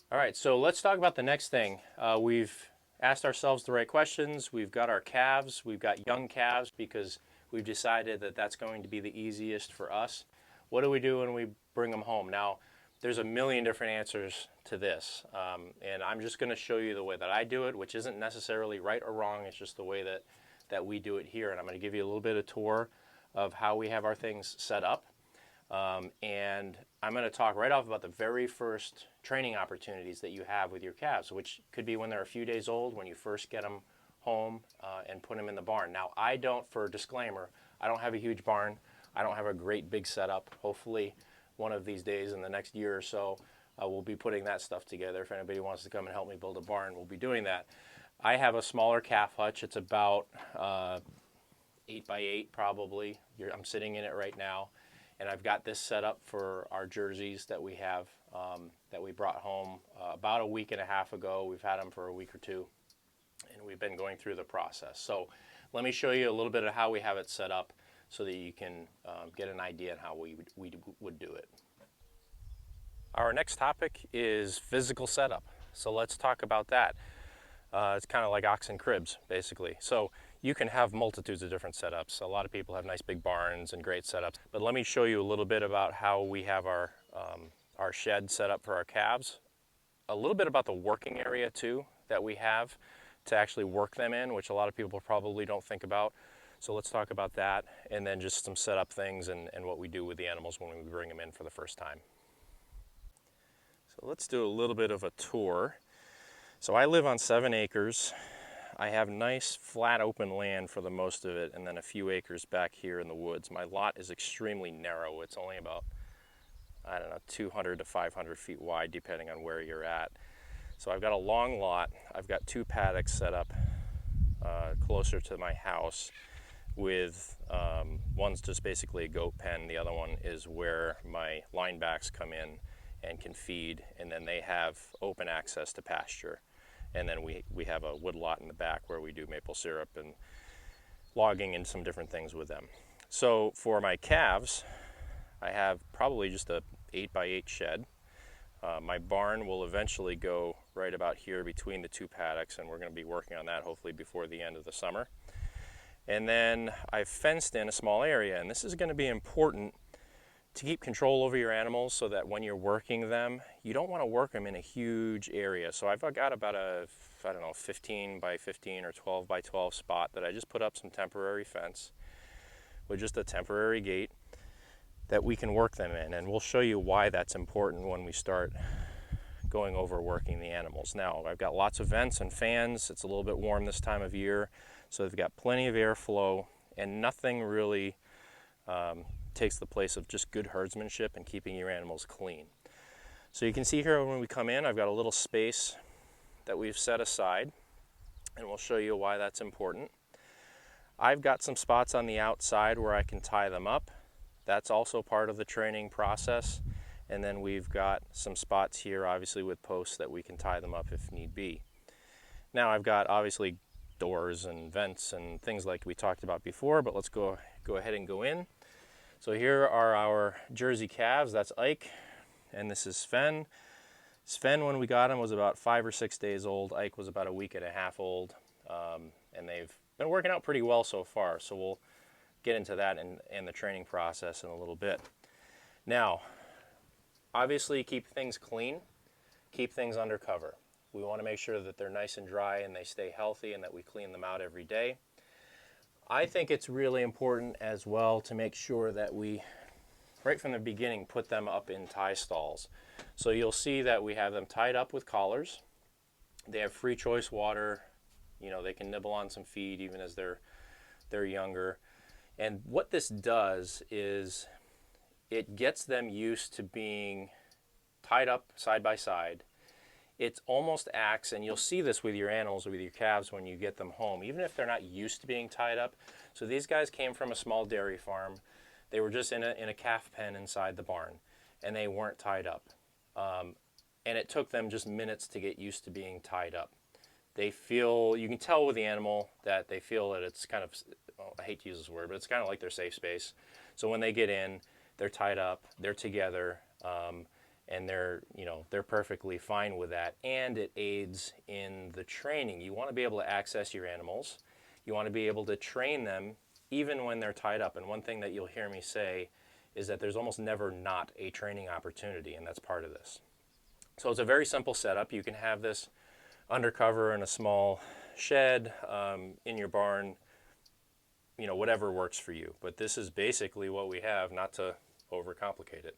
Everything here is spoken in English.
All right, so let's talk about the next thing. We've asked ourselves the right questions. We've got our calves. We've got young calves because we've decided that that's going to be the easiest for us. What do we do when we bring them home? Now, there's a million different answers to this, and I'm just going to show you the way that I do it, which isn't necessarily right or wrong. It's just the way that we do it here, and I'm going to give you a little bit of tour of how we have our things set up. And I'm going to talk right off about the very first training opportunities that you have with your calves, which could be when they're a few days old, when you first get them home and put them in the barn. Now, I don't, for disclaimer, I don't have a huge barn. I don't have a great big setup. Hopefully, one of these days in the next year or so, we'll be putting that stuff together. If anybody wants to come and help me build a barn, we'll be doing that. I have a smaller calf hutch. It's about 8 by 8 probably. I'm sitting in it right now. And I've got this set up for our jerseys that we have that we brought home about a week and a half ago. We've had them for a week or two, and we've been going through the process. So let me show you a little bit of how we have it set up so that you can get an idea on how we would do it. Our next topic is physical setup. So let's talk about that. It's kind of like Oxen cribs, basically. So you can have multitudes of different setups. A lot of people have nice big barns and great setups. But let me show you a little bit about how we have our shed set up for our calves. A little bit about the working area too that we have to actually work them in, which a lot of people probably don't think about. So let's talk about that, and then just some setup things and what we do with the animals when we bring them in for the first time. So let's do a little bit of a tour. So I live on 7 acres. I have nice flat open land for the most of it, and then a few acres back here in the woods. My lot is extremely narrow. It's only about, I don't know, 200 to 500 feet wide depending on where you're at. So I've got a long lot. I've got 2 paddocks set up closer to my house with one's just basically a goat pen. The other one is where my linebacks come in and can feed, and then they have open access to pasture. And then we have a wood lot in the back where we do maple syrup and logging and some different things with them. So for my calves, I have probably just a 8 by 8 shed. My barn will eventually go right about here between the 2 paddocks, and we're going to be working on that hopefully before the end of the summer. And then I've fenced in a small area, and this is going to be important to keep control over your animals so that when you're working them, you don't want to work them in a huge area. So I've got about a, I don't know, 15 by 15 or 12 by 12 spot that I just put up some temporary fence with just a temporary gate that we can work them in. And we'll show you why that's important when we start going over working the animals. Now, I've got lots of vents and fans. It's a little bit warm this time of year, so they've got plenty of airflow, and nothing really takes the place of just good herdsmanship and keeping your animals clean. So you can see here when we come in, I've got a little space that we've set aside, and we'll show you why that's important. I've got some spots on the outside where I can tie them up. That's also part of the training process. And then we've got some spots here, obviously, with posts that we can tie them up if need be. Now I've got obviously doors and vents and things like we talked about before, but let's go ahead and go in. So here are our Jersey calves. That's Ike, and this is Sven. Sven, when we got him, was about 5 or 6 days old. Ike was about a week and a half old, and they've been working out pretty well so far. So we'll get into that and the training process in a little bit. Now, obviously, keep things clean, keep things under cover. We want to make sure that they're nice and dry and they stay healthy and that we clean them out every day. I think it's really important as well to make sure that we, right from the beginning, put them up in tie stalls. So you'll see that we have them tied up with collars. They have free choice water. You know, they can nibble on some feed even as they're younger. And what this does is it gets them used to being tied up side by side. It almost acts, and you'll see this with your animals, with your calves when you get them home, even if they're not used to being tied up. So these guys came from a small dairy farm. They were just in a calf pen inside the barn, and they weren't tied up. And it took them just minutes to get used to being tied up. They feel, you can tell with the animal that they feel that it's kind of, well, I hate to use this word, but it's kind of like their safe space. So when they get in, they're tied up, they're together, and they're perfectly fine with that, and it aids in the training. You want to be able to access your animals. You want to be able to train them even when they're tied up. And one thing that you'll hear me say is that there's almost never not a training opportunity, and that's part of this. So it's a very simple setup. You can have this undercover in a small shed, in your barn, whatever works for you. But this is basically what we have, not to overcomplicate it.